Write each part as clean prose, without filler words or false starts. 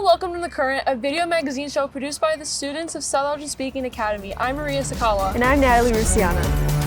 Hello, welcome to The Current, a video magazine show produced by the students of South Elgin Speaking Academy. I'm Maria Sakala. And I'm Natalie Rusiana.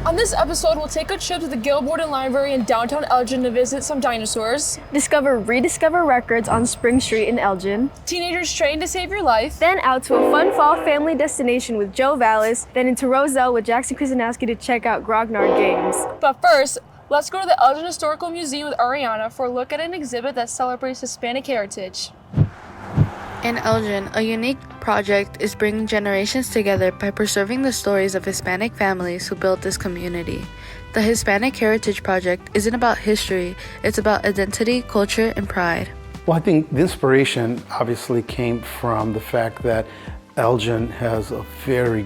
On this episode, we'll take a trip to the Gail Borden Library in downtown Elgin to visit some dinosaurs. Rediscover records on Spring Street in Elgin. Teenagers train to save your life. Then out to a fun fall family destination with Joe Vallis. Then into Roselle with Jackson Kuzinowski to check out Grognard Games. But first, let's go to the Elgin Historical Museum with Ariana for a look at an exhibit that celebrates Hispanic heritage. In Elgin, a unique project is bringing generations together by preserving the stories of Hispanic families who built this community. The Hispanic Heritage Project isn't about history, it's about identity, culture, and pride. Well, I think the inspiration obviously came from the fact that Elgin has a very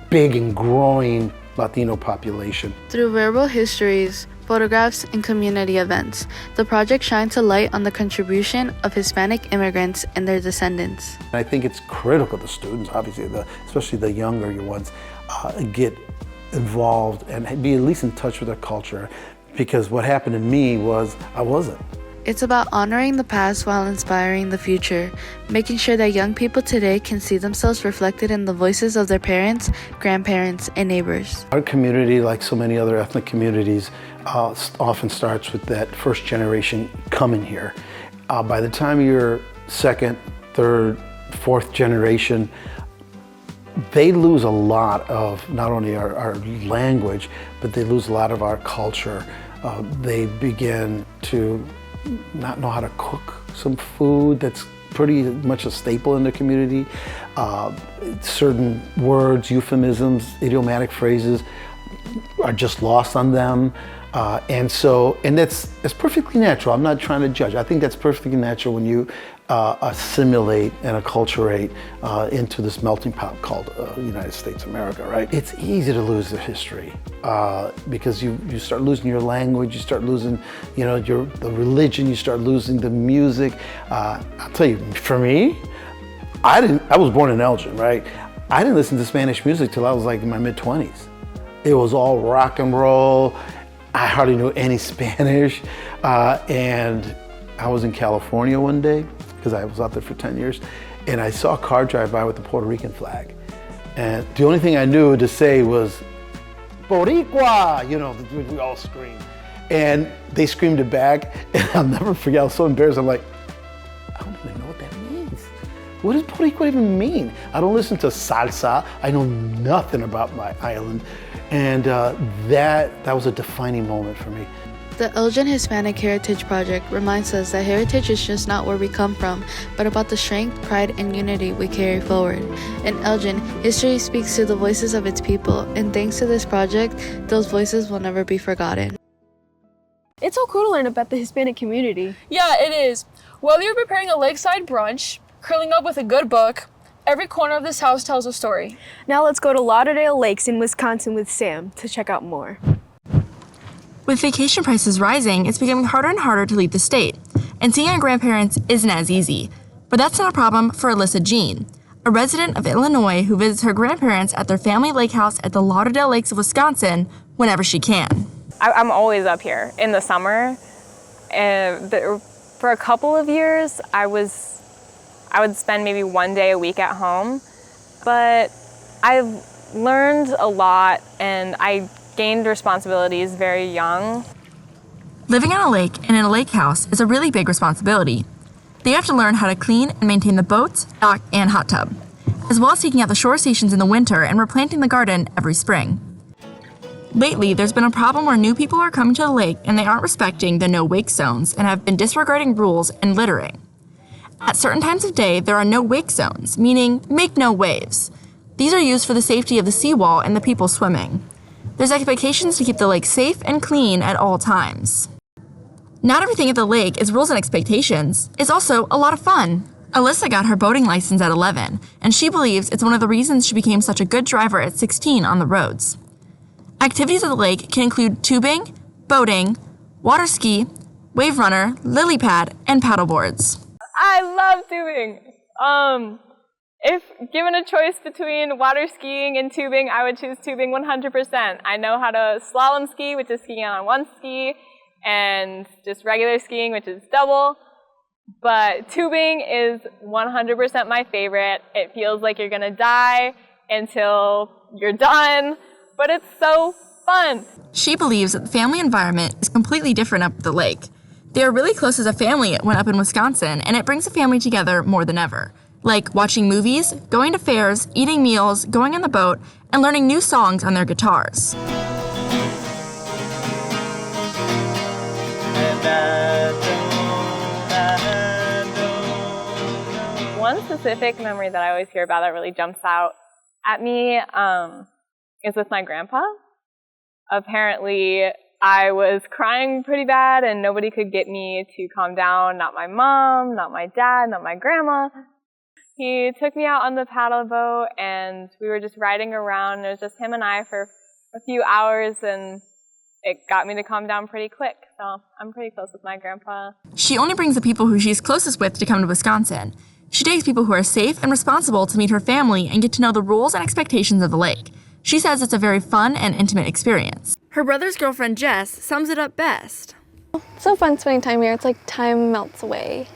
big and growing Latino population. Through verbal histories, photographs, and community events, the project shines a light on the contribution of Hispanic immigrants and their descendants. I think it's critical the students, obviously, especially the younger ones, get involved and be at least in touch with their culture, because what happened to me was I wasn't. It's about honoring the past while inspiring the future, making sure that young people today can see themselves reflected in the voices of their parents, grandparents, and neighbors. Our community, like so many other ethnic communities, often starts with that first generation coming here. By the time you're second, third, fourth generation, they lose a lot of not only our language, but they lose a lot of our culture. They begin to not know how to cook some food that's pretty much a staple in the community. Certain words, euphemisms, idiomatic phrases are just lost on them. And that's perfectly natural. I'm not trying to judge. I think that's perfectly natural when you assimilate and acculturate into this melting pot called United States of America, right? It's easy to lose the history because you start losing your language, you start losing, the religion, you start losing the music. I'll tell you, for me, I was born in Elgin, right? I didn't listen to Spanish music till I was like in my mid-20s. It was all rock and roll. I hardly knew any Spanish. And I was in California one day, because I was out there for 10 years, and I saw a car drive by with the Puerto Rican flag. And the only thing I knew to say was, Boricua! We all screamed. And they screamed it back, and I'll never forget, I was so embarrassed. I'm like, I don't even know what that means. What does Boricua even mean? I don't listen to salsa. I know nothing about my island. And that was a defining moment for me. The Elgin Hispanic Heritage Project reminds us that heritage is just not where we come from, but about the strength, pride, and unity we carry forward. In Elgin, history speaks to the voices of its people, and thanks to this project, those voices will never be forgotten. It's so cool to learn about the Hispanic community. Yeah, it is. Whether you're preparing a lakeside brunch, curling up with a good book, every corner of this house tells a story. Now let's go to Lauderdale Lakes in Wisconsin with Sam to check out more. With vacation prices rising, it's becoming harder and harder to leave the state, and seeing our grandparents isn't as easy. But that's not a problem for Alyssa Jean, a resident of Illinois who visits her grandparents at their family lake house at the Lauderdale Lakes of Wisconsin whenever she can. I'm always up here in the summer. For a couple of years, I would spend maybe one day a week at home, but I've learned a lot and I gained responsibilities very young. Living on a lake and in a lake house is a really big responsibility. They have to learn how to clean and maintain the boats, dock, and hot tub, as well as taking out the shore stations in the winter and replanting the garden every spring. Lately, there's been a problem where new people are coming to the lake and they aren't respecting the no wake zones and have been disregarding rules and littering. At certain times of day, there are no wake zones, meaning make no waves. These are used for the safety of the seawall and the people swimming. There's expectations to keep the lake safe and clean at all times. Not everything at the lake is rules and expectations. It's also a lot of fun. Alyssa got her boating license at 11, and she believes it's one of the reasons she became such a good driver at 16 on the roads. Activities at the lake can include tubing, boating, water ski, wave runner, lily pad, and paddle boards. I love tubing. If given a choice between water skiing and tubing, I would choose tubing 100%. I know how to slalom ski, which is skiing on one ski, and just regular skiing, which is double. But tubing is 100% my favorite. It feels like you're going to die until you're done, but it's so fun. She believes that the family environment is completely different up the lake. They are really close as a family when up in Wisconsin, and it brings the family together more than ever. Like watching movies, going to fairs, eating meals, going on the boat, and learning new songs on their guitars. One specific memory that I always hear about that really jumps out at me is with my grandpa. Apparently, I was crying pretty bad and nobody could get me to calm down. Not my mom, not my dad, not my grandma. He took me out on the paddle boat and we were just riding around. It was just him and I for a few hours and it got me to calm down pretty quick. So I'm pretty close with my grandpa. She only brings the people who she's closest with to come to Wisconsin. She takes people who are safe and responsible to meet her family and get to know the rules and expectations of the lake. She says it's a very fun and intimate experience. Her brother's girlfriend, Jess, sums it up best. It's so fun spending time here. It's like time melts away.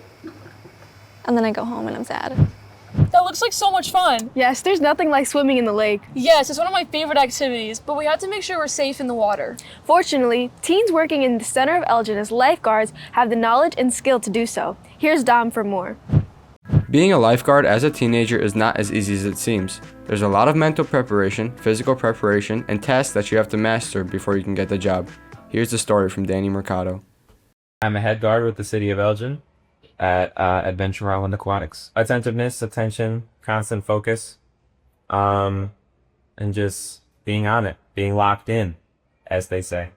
And then I go home and I'm sad. That looks like so much fun. Yes, there's nothing like swimming in the lake. Yes, it's one of my favorite activities, but we have to make sure we're safe in the water. Fortunately, teens working in the center of Elgin as lifeguards have the knowledge and skill to do so. Here's Dom for more. Being a lifeguard as a teenager is not as easy as it seems. There's a lot of mental preparation, physical preparation, and tasks that you have to master before you can get the job. Here's the story from Danny Mercado. I'm a head guard with the city of Elgin at Adventure Island Aquatics. Attentiveness, attention, constant focus, and just being on it, being locked in, as they say.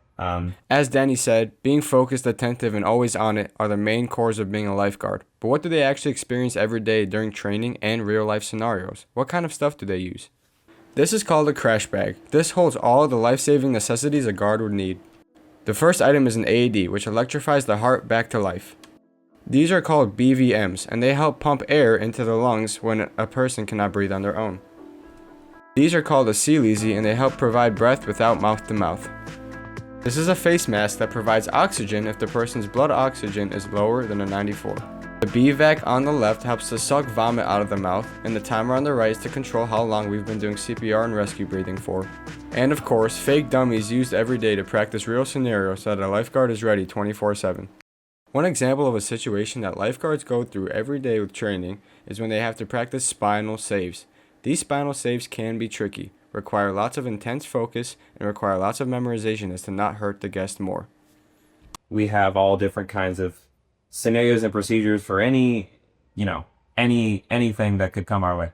As Danny said, being focused, attentive, and always on it are the main cores of being a lifeguard. But what do they actually experience every day during training and real-life scenarios? What kind of stuff do they use? This is called a crash bag. This holds all of the life-saving necessities a guard would need. The first item is an AED, which electrifies the heart back to life. These are called BVMs, and they help pump air into the lungs when a person cannot breathe on their own. These are called a CLEZ, and they help provide breath without mouth-to-mouth. This is a face mask that provides oxygen if the person's blood oxygen is lower than a 94. The BVAC on the left helps to suck vomit out of the mouth, and the timer on the right is to control how long we've been doing CPR and rescue breathing for. And of course, fake dummies used every day to practice real scenarios so that a lifeguard is ready 24/7. One example of a situation that lifeguards go through every day with training is when they have to practice spinal saves. These spinal saves can be tricky, require lots of intense focus, and require lots of memorization as to not hurt the guest more. We have all different kinds of scenarios and procedures for anything that could come our way.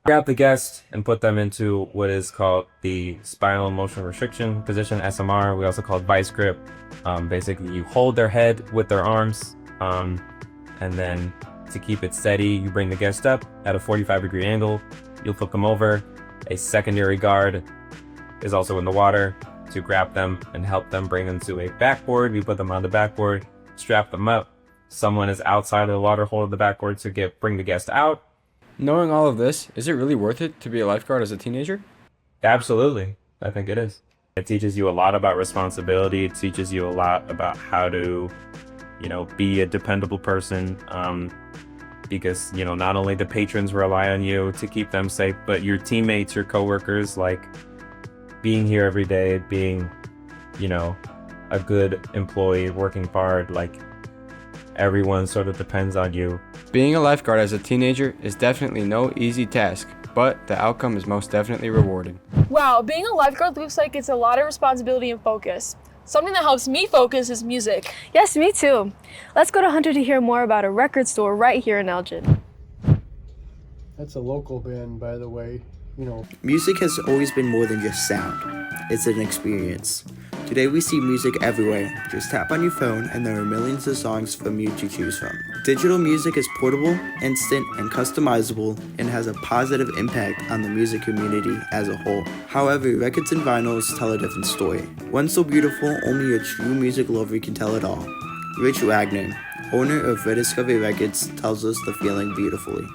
Grab the guest and put them into what is called the spinal motion restriction position, SMR. We also call it vice grip. Basically, you hold their head with their arms, and then to keep it steady, you bring the guest up at a 45-degree angle. You'll flip them over. A secondary guard is also in the water to grab them and help them bring them to a backboard. We put them on the backboard, strap them up. Someone is outside of the water holding the backboard to bring the guest out. Knowing all of this, is it really worth it to be a lifeguard as a teenager? Absolutely. I think it is. It teaches you a lot about responsibility. It teaches you a lot about how to, be a dependable person. Because, not only the patrons rely on you to keep them safe, but your teammates, your coworkers, like being here every day, being, a good employee, working hard, like everyone sort of depends on you. Being a lifeguard as a teenager is definitely no easy task, but the outcome is most definitely rewarding. Wow, being a lifeguard looks like it's a lot of responsibility and focus. Something that helps me focus is music. Yes, me too. Let's go to Hunter to hear more about a record store right here in Elgin. That's a local band, by the way. Music has always been more than just sound. It's an experience. Today we see music everywhere. Just tap on your phone and there are millions of songs from you to choose from. Digital music is portable, instant, and customizable and has a positive impact on the music community as a whole. However, records and vinyls tell a different story. One so beautiful, only a true music lover can tell it all. Rich Wagner, owner of Rediscovery Records, tells us the feeling beautifully.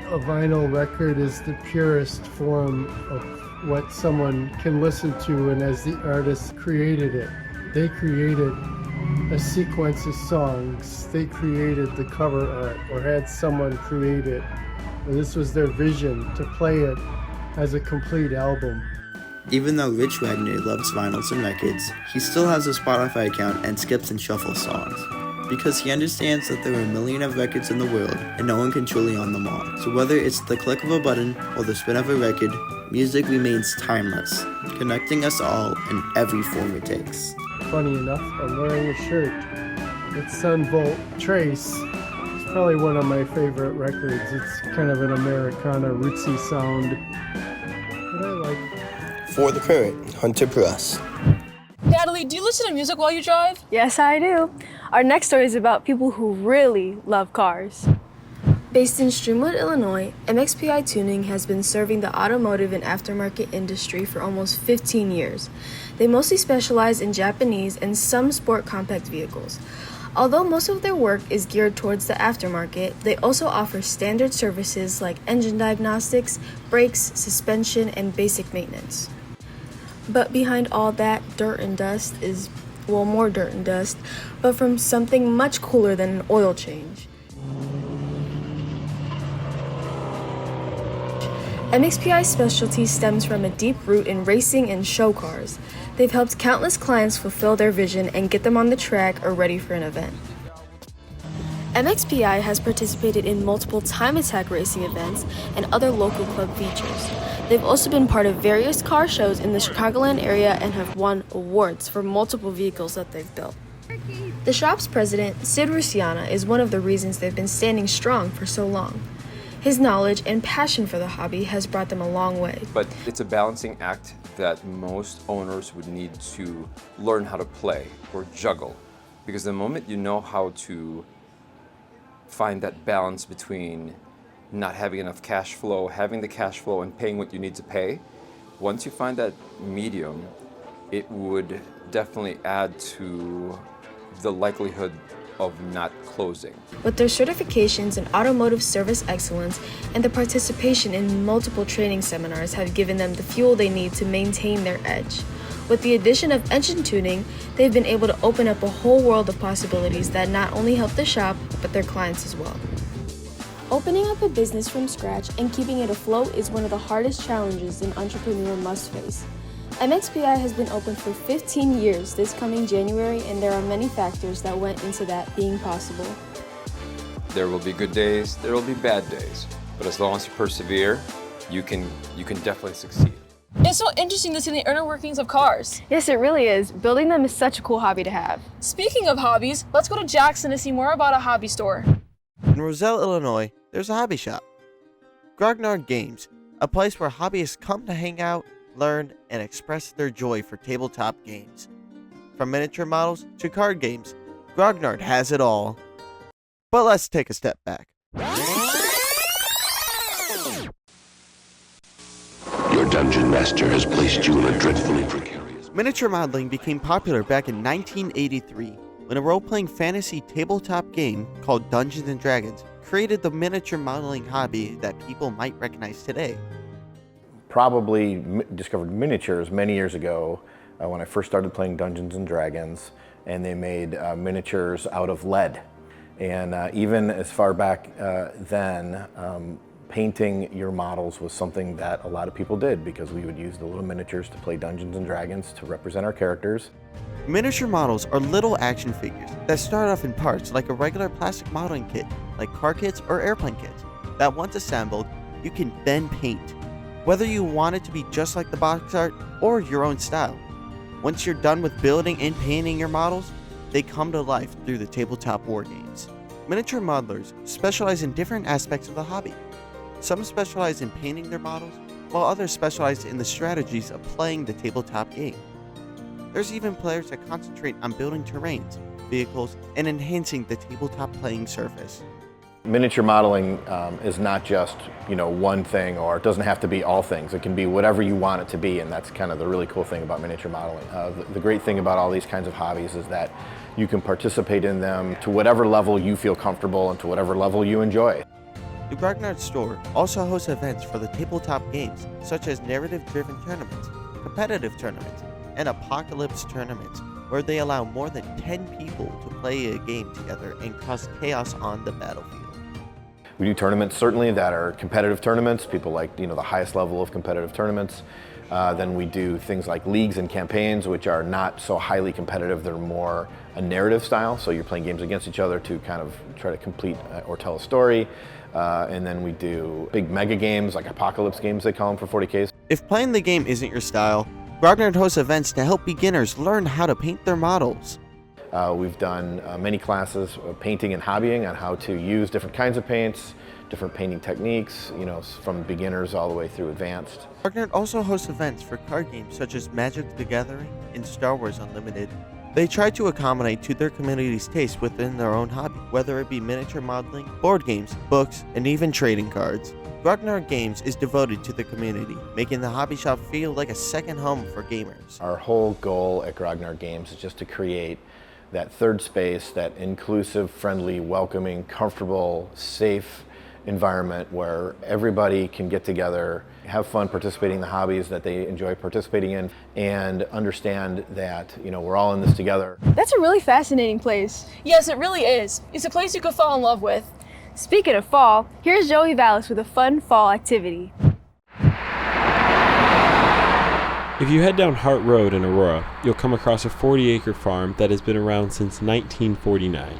a vinyl record is the purest form of what someone can listen to, and as the artist created it. They created a sequence of songs. They created the cover art or had someone create it. And this was their vision, to play it as a complete album. Even though Rich Wagner loves vinyls and records, he still has a Spotify account and skips and shuffles songs, because he understands that there are a million of records in the world and no one can truly own them all. So whether it's the click of a button or the spin of a record, music remains timeless, connecting us all in every form it takes. Funny enough, I'm wearing a shirt with Sunvolt Trace. It's probably one of my favorite records. It's kind of an Americana rootsy sound, but I like it. For the Current, Hunter Press. Natalie, do you listen to music while you drive? Yes, I do. Our next story is about people who really love cars. Based in Streamwood, Illinois, MXPI Tuning has been serving the automotive and aftermarket industry for almost 15 years. They mostly specialize in Japanese and some sport compact vehicles. Although most of their work is geared towards the aftermarket, they also offer standard services like engine diagnostics, brakes, suspension, and basic maintenance. But behind all that dirt and dust is, well, more dirt and dust, but from something much cooler than an oil change. MXPI's specialty stems from a deep root in racing and show cars. They've helped countless clients fulfill their vision and get them on the track or ready for an event. MXPI has participated in multiple time attack racing events and other local club features. They've also been part of various car shows in the Chicagoland area and have won awards for multiple vehicles that they've built. The shop's president, Sid Rusiana, is one of the reasons they've been standing strong for so long. His knowledge and passion for the hobby has brought them a long way. But it's a balancing act that most owners would need to learn how to play or juggle. Because the moment you know how to find that balance between not having enough cash flow, having the cash flow, and paying what you need to pay, once you find that medium, it would definitely add to the likelihood of not closing. With their certifications in automotive service excellence and the participation in multiple training seminars have given them the fuel they need to maintain their edge. With the addition of engine tuning, they've been able to open up a whole world of possibilities that not only help the shop, but their clients as well. Opening up a business from scratch and keeping it afloat is one of the hardest challenges an entrepreneur must face. MXPI has been open for 15 years this coming January, and there are many factors that went into that being possible. There will be good days, there will be bad days, but as long as you persevere, you can definitely succeed. It's so interesting to see the inner workings of cars. Yes, it really is. Building them is such a cool hobby to have. Speaking of hobbies, let's go to Jackson to see more about a hobby store. In Roselle, Illinois, there's a hobby shop. Grognard Games, a place where hobbyists come to hang out, learn, and express their joy for tabletop games. From miniature models to card games, Grognard has it all. But let's take a step back. Your dungeon master has placed you in a dreadfully precarious... Miniature modeling became popular back in 1983 when a role-playing fantasy tabletop game called Dungeons & Dragons created the miniature modeling hobby that people might recognize today. Probably discovered miniatures many years ago when I first started playing Dungeons & Dragons, and they made miniatures out of lead. And even as far back then, painting your models was something that a lot of people did because we would use the little miniatures to play Dungeons & Dragons to represent our characters. Miniature models are little action figures that start off in parts like a regular plastic modeling kit, like car kits or airplane kits, that once assembled, you can then paint. Whether you want it to be just like the box art or your own style. Once you're done with building and painting your models, they come to life through the tabletop war games. Miniature modelers specialize in different aspects of the hobby. Some specialize in painting their models, while others specialize in the strategies of playing the tabletop game. There's even players that concentrate on building terrains, vehicles, and enhancing the tabletop playing surface. Miniature modeling is not just, one thing, or it doesn't have to be all things. It can be whatever you want it to be, and that's kind of the really cool thing about miniature modeling. The great thing about all these kinds of hobbies is that you can participate in them to whatever level you feel comfortable and to whatever level you enjoy. The Grognard store also hosts events for the tabletop games, such as narrative-driven tournaments, competitive tournaments, and apocalypse tournaments, where they allow more than 10 people to play a game together and cause chaos on the battlefield. We do tournaments certainly that are competitive tournaments, people like the highest level of competitive tournaments. Then we do things like leagues and campaigns, which are not so highly competitive, they're more a narrative style, so you're playing games against each other to kind of try to complete or tell a story. And then we do big mega games, like apocalypse games they call them for 40Ks. If playing the game isn't your style, Grognard hosts events to help beginners learn how to paint their models. We've done many classes of painting and hobbying on how to use different kinds of paints, different painting techniques, from beginners all the way through advanced. Grognard also hosts events for card games such as Magic the Gathering and Star Wars Unlimited. They try to accommodate to their community's taste within their own hobby, whether it be miniature modeling, board games, books, and even trading cards. Grognard Games is devoted to the community, making the hobby shop feel like a second home for gamers. Our whole goal at Grognard Games is just to create that third space, that inclusive, friendly, welcoming, comfortable, safe environment where everybody can get together, have fun participating in the hobbies that they enjoy participating in, and understand that, we're all in this together. That's a really fascinating place. Yes, it really is. It's a place you could fall in love with. Speaking of fall, here's Joey Vallis with a fun fall activity. If you head down Hart Road in Aurora, you'll come across a 40-acre farm that has been around since 1949.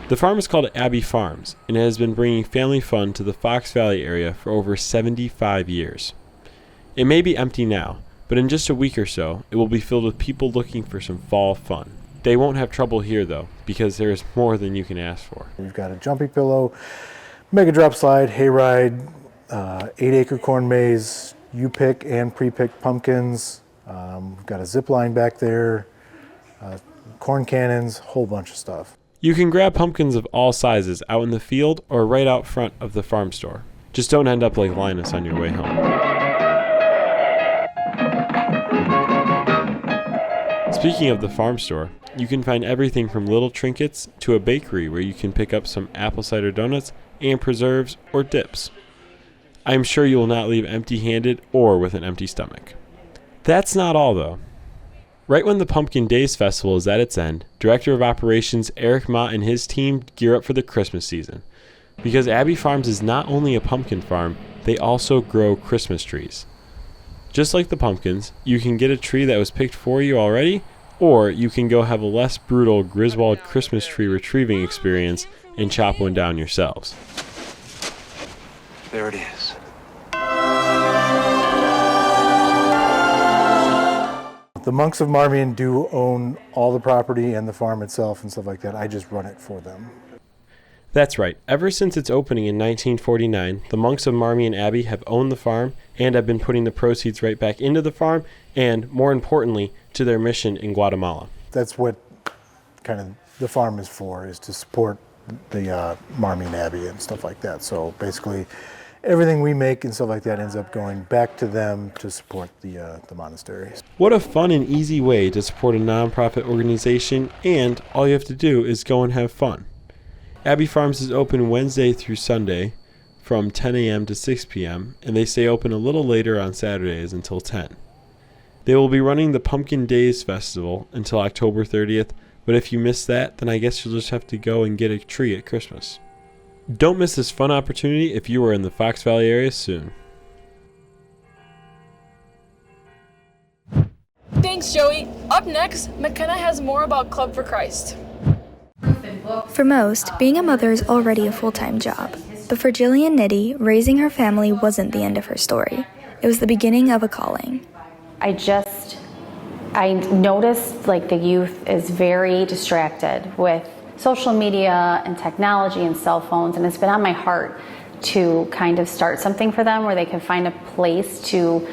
The farm is called Abbey Farms, and it has been bringing family fun to the Fox Valley area for over 75 years. It may be empty now, but in just a week or so, it will be filled with people looking for some fall fun. They won't have trouble here, though, because there is more than you can ask for. We've got a jumpy pillow, mega drop slide, hayride, 8-acre corn maze, you pick and pre-picked pumpkins. We've got a zip line back there, corn cannons, whole bunch of stuff. You can grab pumpkins of all sizes out in the field or right out front of the farm store. Just don't end up like Linus on your way home. Speaking of the farm store, you can find everything from little trinkets to a bakery where you can pick up some apple cider donuts and preserves or dips. I am sure you will not leave empty-handed or with an empty stomach. That's not all, though. Right when the Pumpkin Days Festival is at its end, Director of Operations Eric Mott and his team gear up for the Christmas season. Because Abbey Farms is not only a pumpkin farm, they also grow Christmas trees. Just like the pumpkins, you can get a tree that was picked for you already, or you can go have a less brutal Griswold Christmas tree retrieving experience and chop one down yourselves. There it is. The monks of Marmion do own all the property and the farm itself and stuff like that. I just run it for them. That's right. Ever since its opening in 1949, the monks of Marmion Abbey have owned the farm and have been putting the proceeds right back into the farm and, more importantly, to their mission in Guatemala. That's what kind of the farm is for, is to support the Marmion Abbey and stuff like that. So basically, everything we make and stuff like that ends up going back to them to support the monasteries. What a fun and easy way to support a nonprofit organization, and all you have to do is go and have fun. Abbey Farms is open Wednesday through Sunday from 10 a.m. to 6 p.m., and they stay open a little later on Saturdays until 10. They will be running the Pumpkin Days Festival until October 30th, but if you miss that, then I guess you'll just have to go and get a tree at Christmas. Don't miss this fun opportunity if you are in the Fox Valley area soon. Thanks, Joey. Up next, McKenna has more about Club for Christ. For most, being a mother is already a full-time job. But for Jillian Nitty, raising her family wasn't the end of her story. It was the beginning of a calling. I noticed the youth is very distracted with social media and technology and cell phones, and it's been on my heart to kind of start something for them where they can find a place to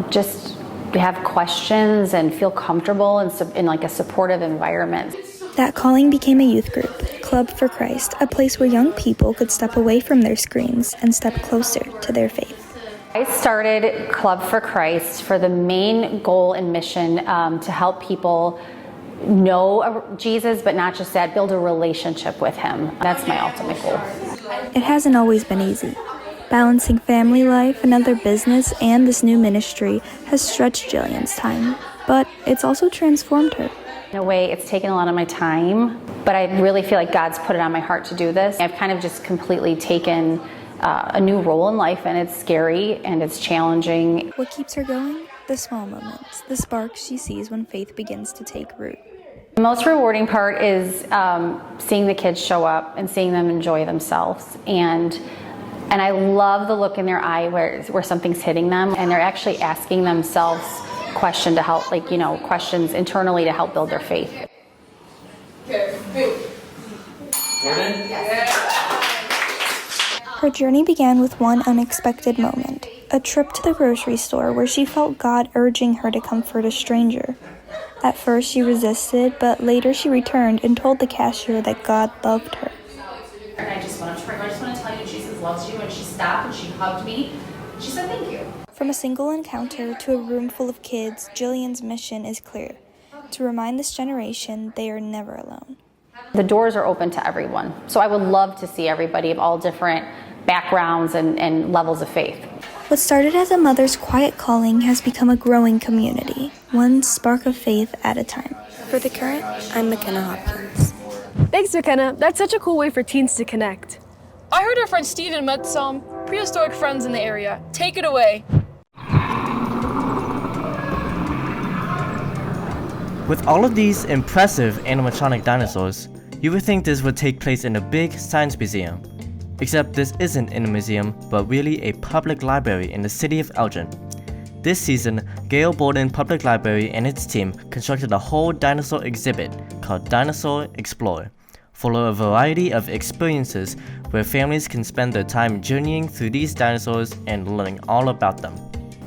just have questions and feel comfortable in a supportive environment. That calling became a youth group, Club for Christ, a place where young people could step away from their screens and step closer to their faith. I started Club for Christ for the main goal and mission to help people know Jesus, but not just that, build a relationship with him. That's my ultimate goal. It hasn't always been easy. Balancing family life, another business, and this new ministry has stretched Jillian's time, but it's also transformed her. In a way, it's taken a lot of my time, but I really feel like God's put it on my heart to do this. I've kind of just completely taken a new role in life, and it's scary and it's challenging. What keeps her going? The small moments, the sparks she sees when faith begins to take root. The most rewarding part is seeing the kids show up and seeing them enjoy themselves. And I love the look in their eye where something's hitting them, and they're actually asking themselves questions to help, questions internally to help build their faith. Her journey began with one unexpected moment, a trip to the grocery store where she felt God urging her to comfort a stranger. At first she resisted, but later she returned and told the cashier that God loved her. And I just want to tell you Jesus loves you, and she stopped and she hugged me. She said thank you. From a single encounter to a room full of kids, Jillian's mission is clear: to remind this generation they are never alone. The doors are open to everyone, so I would love to see everybody of all different backgrounds and levels of faith. What started as a mother's quiet calling has become a growing community, one spark of faith at a time. For The Current, I'm McKenna Hopkins. Thanks, McKenna. That's such a cool way for teens to connect. I heard our friend Steven met some prehistoric friends in the area. Take it away. With all of these impressive animatronic dinosaurs, you would think this would take place in a big science museum. Except this isn't in a museum, but really a public library in the city of Elgin. This season, Gail Borden Public Library and its team constructed a whole dinosaur exhibit called Dinosaur Explore, full of a variety of experiences where families can spend their time journeying through these dinosaurs and learning all about them.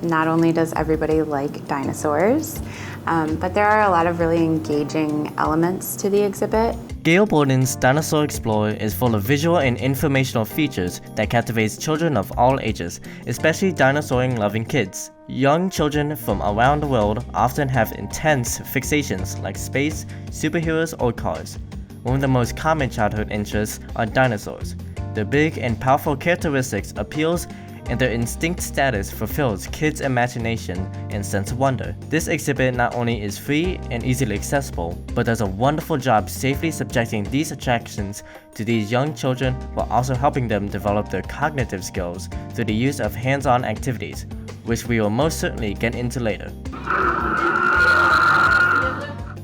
Not only does everybody like dinosaurs, but there are a lot of really engaging elements to the exhibit. Gail Borden's Dinosaur Explorer is full of visual and informational features that captivates children of all ages, especially dinosauring-loving kids. Young children from around the world often have intense fixations like space, superheroes, or cars. One of the most common childhood interests are dinosaurs. Their big and powerful characteristics appeals, and their instinct status fulfills kids' imagination and sense of wonder. This exhibit not only is free and easily accessible, but does a wonderful job safely subjecting these attractions to these young children while also helping them develop their cognitive skills through the use of hands-on activities, which we will most certainly get into later.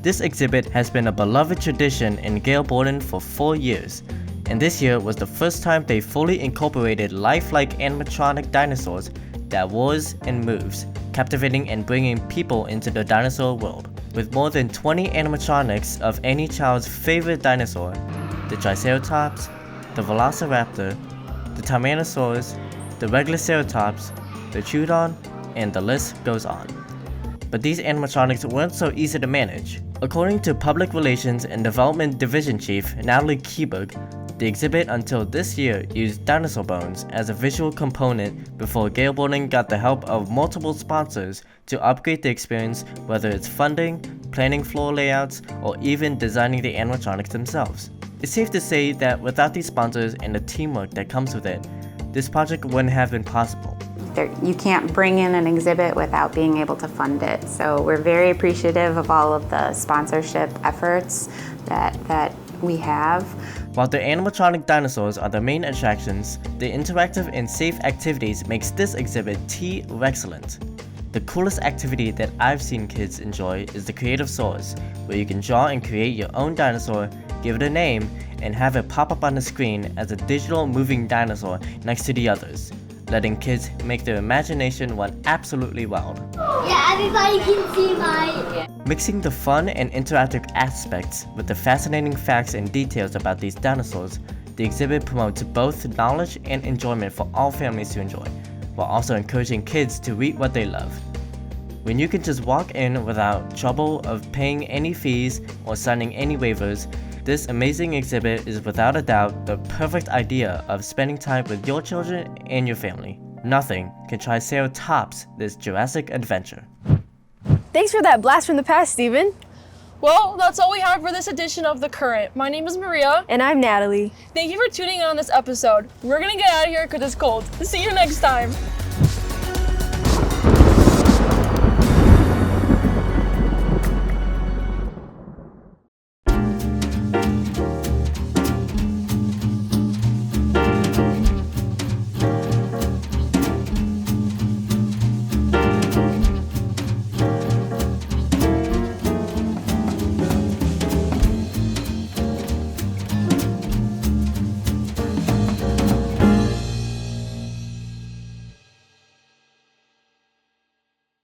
This exhibit has been a beloved tradition in Gail Borden for 4 years, and this year was the first time they fully incorporated lifelike animatronic dinosaurs that roars and moves, captivating and bringing people into the dinosaur world. With more than 20 animatronics of any child's favorite dinosaur, the Triceratops, the Velociraptor, the Tyrannosaurus, the Regloceratops, the Troodon, and the list goes on. But these animatronics weren't so easy to manage. According to Public Relations and Development Division Chief Natalie Kieberg, the exhibit until this year used dinosaur bones as a visual component before Gail Borden got the help of multiple sponsors to upgrade the experience, whether it's funding, planning floor layouts, or even designing the animatronics themselves. It's safe to say that without these sponsors and the teamwork that comes with it, this project wouldn't have been possible. You can't bring in an exhibit without being able to fund it. So we're very appreciative of all of the sponsorship efforts that we have. While the animatronic dinosaurs are the main attractions, the interactive and safe activities makes this exhibit T-Rexcellent. The coolest activity that I've seen kids enjoy is the Creative Source, where you can draw and create your own dinosaur, give it a name, and have it pop up on the screen as a digital moving dinosaur next to the others, letting kids make their imagination run absolutely wild. Yeah, everybody can see my... Mixing the fun and interactive aspects with the fascinating facts and details about these dinosaurs, the exhibit promotes both knowledge and enjoyment for all families to enjoy, while also encouraging kids to read what they love. When you can just walk in without trouble of paying any fees or signing any waivers, this amazing exhibit is without a doubt the perfect idea of spending time with your children and your family. Nothing can Triceratops this Jurassic adventure. Thanks for that blast from the past, Steven. Well, that's all we have for this edition of The Current. My name is Maria. And I'm Natalie. Thank you for tuning in on this episode. We're gonna get out of here because it's cold. See you next time.